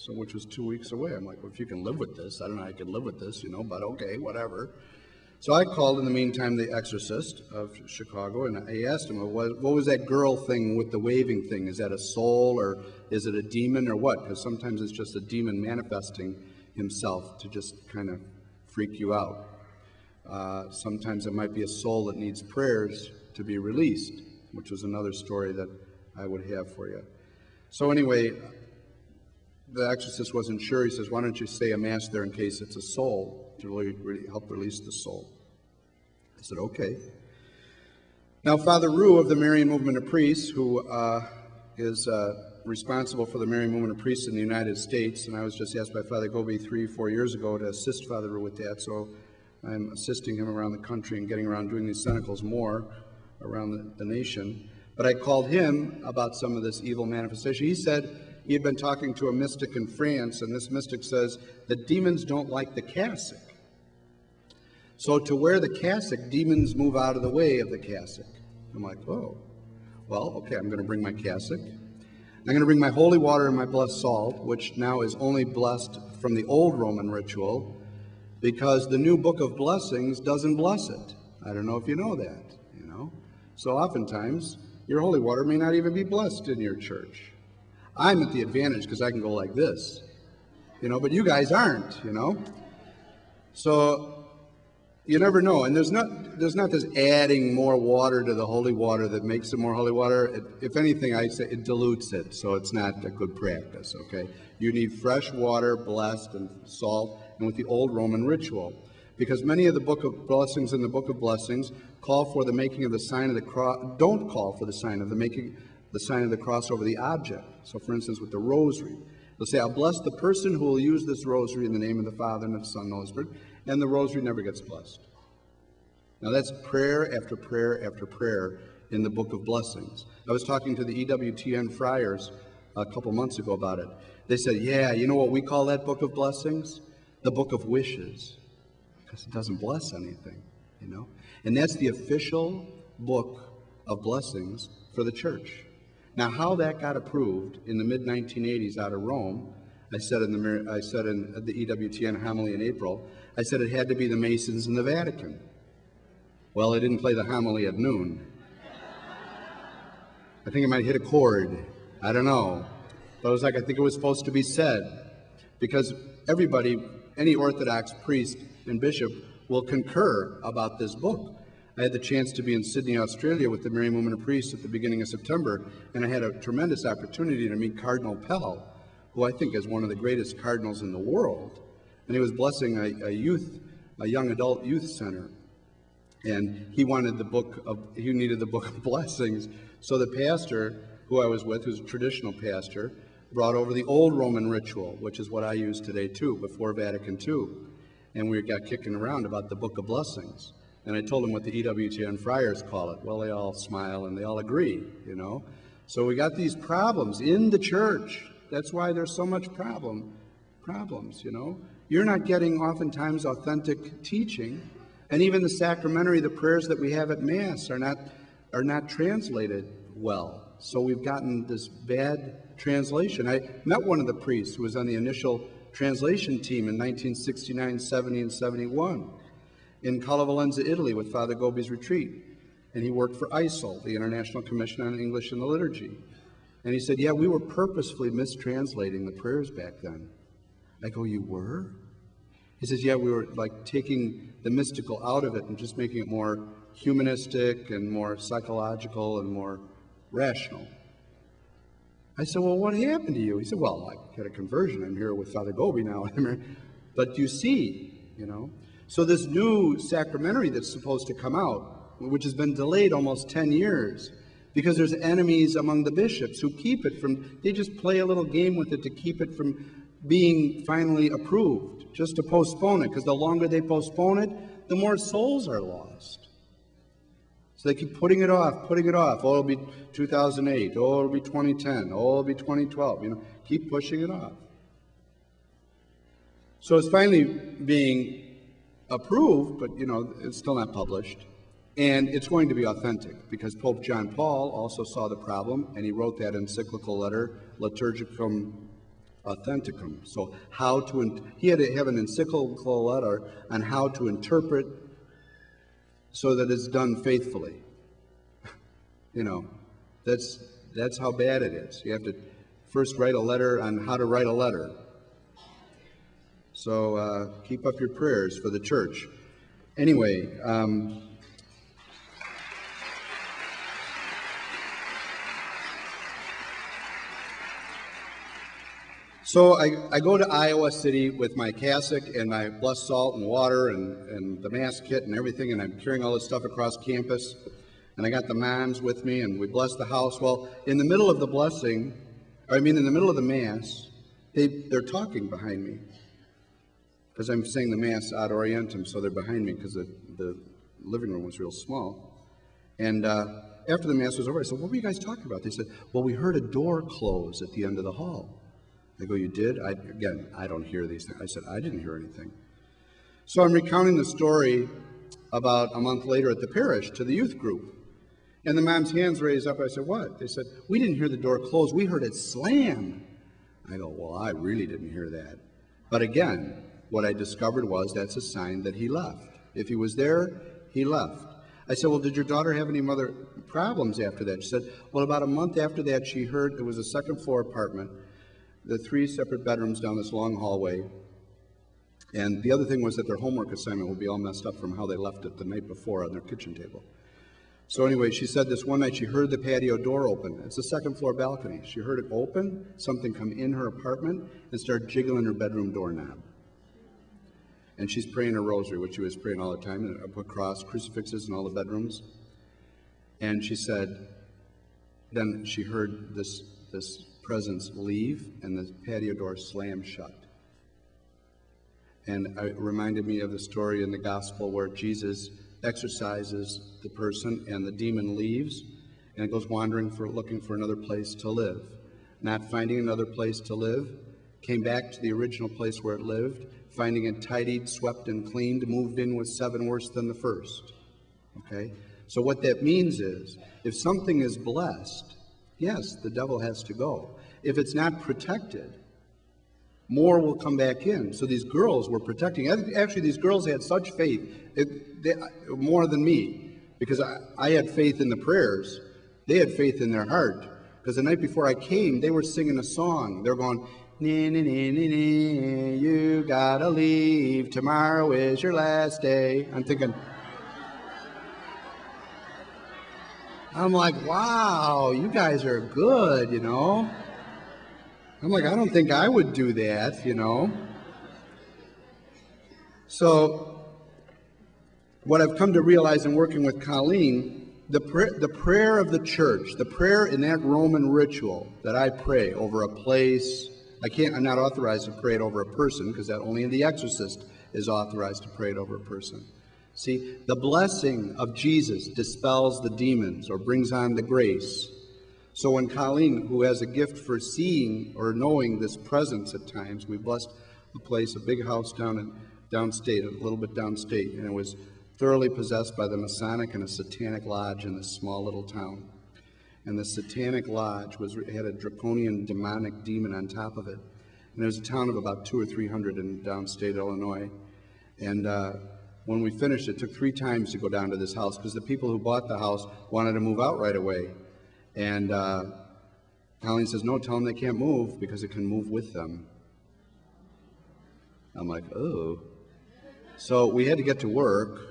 so which was 2 weeks away. I'm like, well, if you can live with this, I don't know how I can live with this, but okay, whatever. So I called, in the meantime, the exorcist of Chicago, and I asked him, what was that girl thing with the waving thing? Is that a soul, or is it a demon, or what? Because sometimes it's just a demon manifesting himself to just kind of freak you out. Sometimes it might be a soul that needs prayers to be released, which was another story that I would have for you. So anyway, the exorcist wasn't sure. He says, why don't you say a mass there in case it's a soul, to really help release the soul. I said, okay. Now, Father Rue of the Marian Movement of Priests, who is responsible for the Marian Movement of Priests in the United States, and I was just asked by Father Gobi 3-4 years ago to assist Father Rue with that, so I'm assisting him around the country and getting around doing these cenacles more around the nation. But I called him about some of this evil manifestation. He said he had been talking to a mystic in France, and this mystic says that demons don't like the cassock. So to wear the cassock, demons move out of the way of the cassock. I'm like, oh, well, okay, I'm going to bring my cassock. I'm going to bring my holy water and my blessed salt, which now is only blessed from the old Roman ritual, because the new book of blessings doesn't bless it. I don't know if you know that, So oftentimes, your holy water may not even be blessed in your church. I'm at the advantage because I can go like this, but you guys aren't, So you never know. And there's not this adding more water to the holy water that makes it more holy water. If anything, I say it dilutes it, so it's not a good practice, okay? You need fresh water, blessed, and salt, and with the old Roman ritual. Because many of the book of blessings in the book of blessings call for the making of the sign of the cross, don't call for the sign of the sign of the cross over the object. So for instance, with the rosary, they'll say, I'll bless the person who will use this rosary in the name of the Father and of the Son and the Holy Spirit, and the rosary never gets blessed. Now that's prayer after prayer after prayer in the book of blessings. I was talking to the EWTN friars a couple months ago about it. They said, yeah, you know what we call that book of blessings? The book of wishes. Because it doesn't bless anything, And that's the official book of blessings for the church. Now, how that got approved in the mid-1980s out of Rome, I said in the EWTN homily in April, I said it had to be the Masons in the Vatican. Well, they didn't play the homily at noon. I think it might hit a chord. I don't know. But it was like, I think it was supposed to be said. Because everybody, any Orthodox priest and bishop, will concur about this book. I had the chance to be in Sydney, Australia with the Marian Movement of Priests at the beginning of September, and I had a tremendous opportunity to meet Cardinal Pell, who I think is one of the greatest cardinals in the world. And he was blessing a young adult youth center. And he needed the book of blessings. So the pastor who I was with, who's a traditional pastor, brought over the old Roman ritual, which is what I use today too, before Vatican II. And we got kicking around about the book of blessings. And I told him what the EWTN friars call it. Well, they all smile and they all agree, So we got these problems in the church. That's why there's so much problems, You're not getting oftentimes authentic teaching. And even the sacramentary, the prayers that we have at Mass are not translated well. So we've gotten this bad translation. I met one of the priests who was on the initial translation team in 1969, 70, and 71 in Collevalenza, Italy, with Father Gobi's retreat. And he worked for ISIL, the International Commission on English and the Liturgy. And he said, yeah, we were purposefully mistranslating the prayers back then. I go, you were? He says, yeah, we were like taking the mystical out of it and just making it more humanistic and more psychological and more rational. I said, well, what happened to you? He said, well, I had a conversion. I'm here with Father Gobi now. But you see, So this new sacramentary that's supposed to come out, which has been delayed almost 10 years, because there's enemies among the bishops who keep it from, they just play a little game with it to keep it from being finally approved, just to postpone it, because the longer they postpone it, the more souls are lost. So they keep putting it off. Oh, it'll be 2008. Oh, it'll be 2010. Oh, it'll be 2012. Keep pushing it off. So it's finally being approved, but, it's still not published. And it's going to be authentic, because Pope John Paul also saw the problem, and he wrote that encyclical letter, Liturgicum authenticum. So he had to have an encyclical letter on how to interpret so that it's done faithfully. You know, that's how bad it is. You have to first write a letter on how to write a letter. So keep up your prayers for the church. Anyway, so I go to Iowa City with my cassock and my blessed salt and water and the mass kit and everything, and I'm carrying all this stuff across campus. And I got the moms with me, and we blessed the house. Well, in the middle of the blessing, in the middle of the Mass, they're talking behind me. Because I'm saying the Mass ad orientem, so they're behind me because the living room was real small. And after the Mass was over, I said, what were you guys talking about? They said, well, we heard a door close at the end of the hall. I go, you did? I don't hear these things. I said, I didn't hear anything. So I'm recounting the story about a month later at the parish to the youth group. And the mom's hands raised up. I said, what? They said, we didn't hear the door close. We heard it slam. I go, well, I really didn't hear that. But again, what I discovered was that's a sign that he left. If he was there, he left. I said, well, did your daughter have any other problems after that? She said, well, about a month after that, she heard it was a second floor apartment, the 3 separate bedrooms down this long hallway. And the other thing was that their homework assignment would be all messed up from how they left it the night before on their kitchen table. So anyway, she said this one night she heard the patio door open. It's a second floor balcony. She heard it open, something come in her apartment, and start jiggling her bedroom doorknob. And she's praying her rosary, which she was praying all the time, and across crucifixes in all the bedrooms. And she said, then she heard this presence leave, and the patio door slam shut. And it reminded me of the story in the gospel where Jesus exorcises the person and the demon leaves, and it goes wandering looking for another place to live. Not finding another place to live, came back to the original place where it lived, finding it tidied, swept, and cleaned, moved in with 7 worse than the first. Okay? So what that means is, if something is blessed, yes, the devil has to go. If it's not protected, more will come back in. So these girls were protecting. Actually, these girls had such faith, more than me, because I had faith in the prayers. They had faith in their heart. Because the night before I came, they were singing a song. They're going, nee, nee, nee, nee, nee, you gotta leave. Tomorrow is your last day. I'm thinking, I'm like, wow, you guys are good, you know. I'm like, I don't think I would do that, you know. So what I've come to realize in working with Colleen, the prayer of the church, the prayer in that Roman ritual that I pray over a place, I'm not authorized to pray it over a person because that only the exorcist is authorized to pray it over a person. See, the blessing of Jesus dispels the demons or brings on the grace. So when Colleen, who has a gift for seeing or knowing this presence at times, we blessed a place, a big house downstate, a little bit downstate, and it was thoroughly possessed by the Masonic and a Satanic lodge in this small little town. And the Satanic lodge had a draconian demonic demon on top of it. And it was a town of about 200 or 300 in downstate Illinois. And when we finished, it took 3 times to go down to this house because the people who bought the house wanted to move out right away. And Colleen says, no, tell them they can't move because it can move with them. I'm like, oh. So we had to get to work.